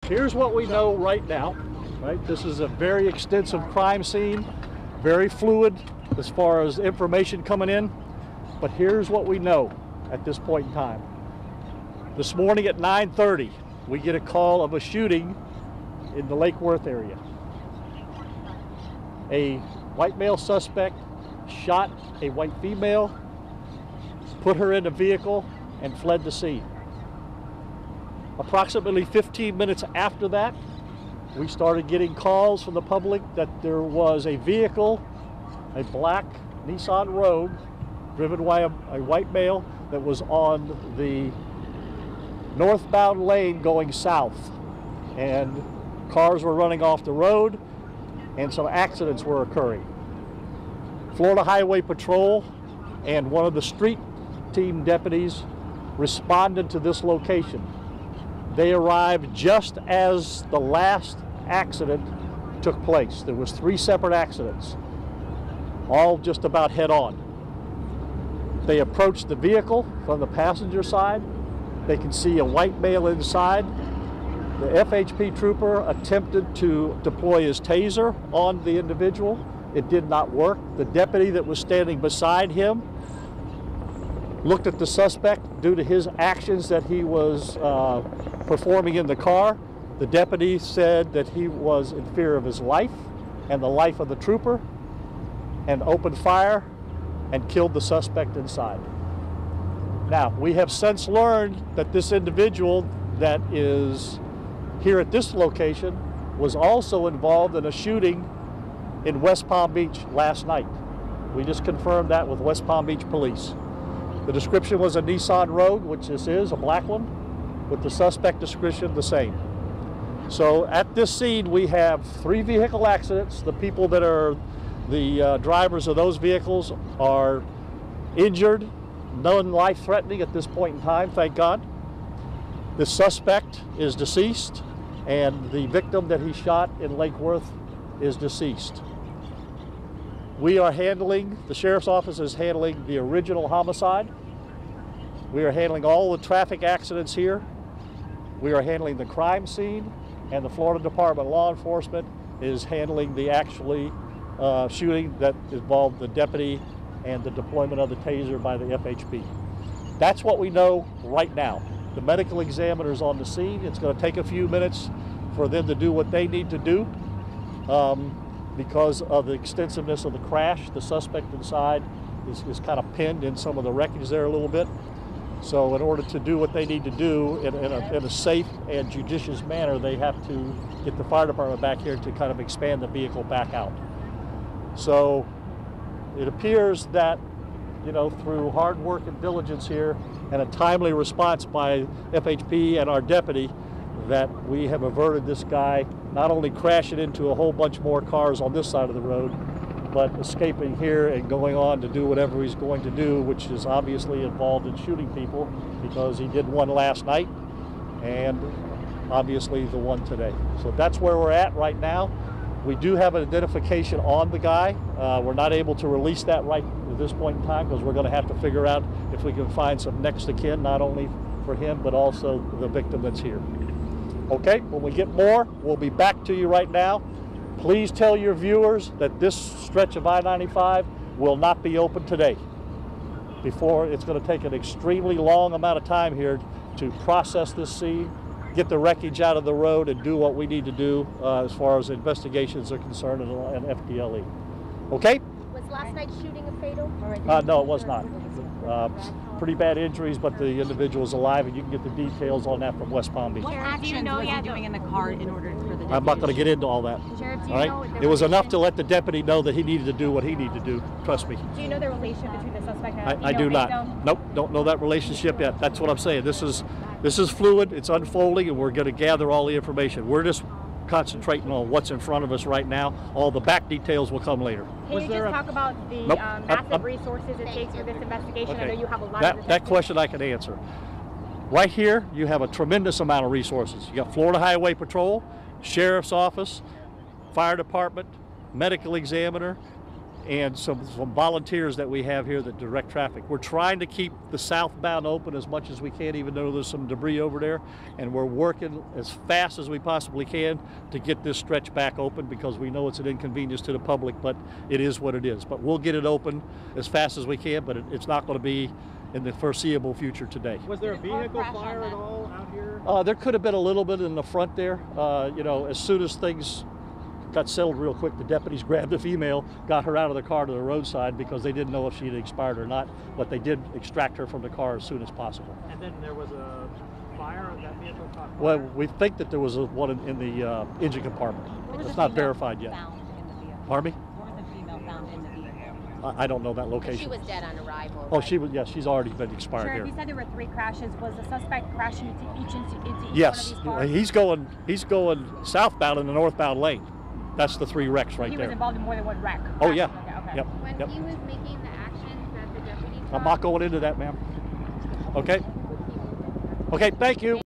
Here's what we know right now, right? This is a very extensive crime scene, very fluid as far as information coming in, but here's what we know at this point in time. This morning at 9:30, we get a call of a shooting in the Lake Worth area. A white male suspect shot a white female, put her in a vehicle, and fled the scene. Approximately 15 minutes after that, we started getting calls from the public that there was a vehicle, a black Nissan Rogue, driven by a white male that was on the northbound lane going south. And cars were running off the road and some accidents were occurring. Florida Highway Patrol and one of the street team deputies responded to this location. They arrived just as the last accident took place. There was 3 separate accidents, all just about head on. They approached the vehicle from the passenger side. They can see a white male inside. The FHP trooper attempted to deploy his taser on the individual. It did not work. The deputy that was standing beside him looked at the suspect due to his actions that he was performing in the car. The deputy said that he was in fear of his life and the life of the trooper and opened fire and killed the suspect inside. Now, we have since learned that this individual that is here at this location was also involved in a shooting in West Palm Beach last night. We just confirmed that with West Palm Beach police. The description was a Nissan Rogue, which this is, a black one, with the suspect description the same. So at this scene, we have 3 vehicle accidents. The people that are the drivers of those vehicles are injured, none life-threatening at this point in time, thank God. The suspect is deceased, and the victim that he shot in Lake Worth is deceased. We are handling, the sheriff's office is handling the original homicide. We are handling all the traffic accidents here. We are handling the crime scene, and the Florida Department of Law Enforcement is handling the actually shooting that involved the deputy and the deployment of the taser by the FHP. That's what we know right now. The medical examiner's on the scene. It's going to take a few minutes for them to do what they need to do. Because of the extensiveness of the crash, the suspect inside is kind of pinned in some of the wreckage there a little bit. So in order to do what they need to do in a safe and judicious manner, they have to get the fire department back here to kind of expand the vehicle back out. So it appears that, you know, through hard work and diligence here and a timely response by FHP and our deputy, that we have averted this guy not only crashing into a whole bunch more cars on this side of the road, but escaping here and going on to do whatever he's going to do, which is obviously involved in shooting people, because he did one last night and obviously the one today. So that's where we're at right now. We do have an identification on the guy. We're not able to release that right at this point in time because we're going to have to figure out if we can find some next of kin, not only for him, but also the victim that's here. Okay, when we get more, we'll be back to you right now. Please tell your viewers that this stretch of I-95 will not be open today. Before, it's going to take an extremely long amount of time here to process this scene, get the wreckage out of the road, and do what we need to do as far as investigations are concerned and FDLE. Okay? Was last night's shooting a fatal? No, it was not. Pretty bad injuries, but the individual is alive, and you can get the details on that from West Palm Beach. What actions was he doing in the car in order for the deputy? I'm not going to get into all that. Sheriff, do you all know right? the It was enough to relation- let the deputy know that he needed to do what he needed to do. Trust me. Do you know the relation between the suspect and I do not. Nope, don't know that relationship yet. That's what I'm saying. This is fluid. It's unfolding, and we're going to gather all the information. We're just concentrating on what's in front of us right now. All the back details will come later. Can you just talk about the Nope. massive resources it takes for this investigation? Okay. I know you have a lot of That question I can answer. Right here, you have a tremendous amount of resources. You got Florida Highway Patrol, Sheriff's Office, Fire Department, Medical Examiner, and some volunteers that we have here that direct traffic. We're trying to keep the southbound open as much as we can, even though there's some debris over there, and we're working as fast as we possibly can to get this stretch back open, because we know it's an inconvenience to the public, but it is what it is. But we'll get it open as fast as we can, but it's not going to be in the foreseeable future today. Was there a vehicle fire at all out here? There could have been a little bit in the front there. You know, as soon as things got settled real quick, the deputies grabbed the female, got her out of the car to the roadside, because they didn't know if she had expired or not, but they did extract her from the car as soon as possible. And then there was a fire, that vehicle caught fire? Well, we think that there was one in the engine compartment. It's not verified yet. Pardon me? Where was the female found in the vehicle? I don't know that She location. was dead on arrival. Oh, right? she was. Yes, she's already been expired Sheriff, here. you said there were 3 crashes. Was the suspect crashing into each Yes, one of these cars? he's going southbound in the northbound lane. That's the 3 wrecks right He there. was involved in more than one wreck. Oh yeah. Okay. Yep. When Yep. he was making the actions that the deputies I'm not going into that, ma'am. Okay. Okay. Thank you.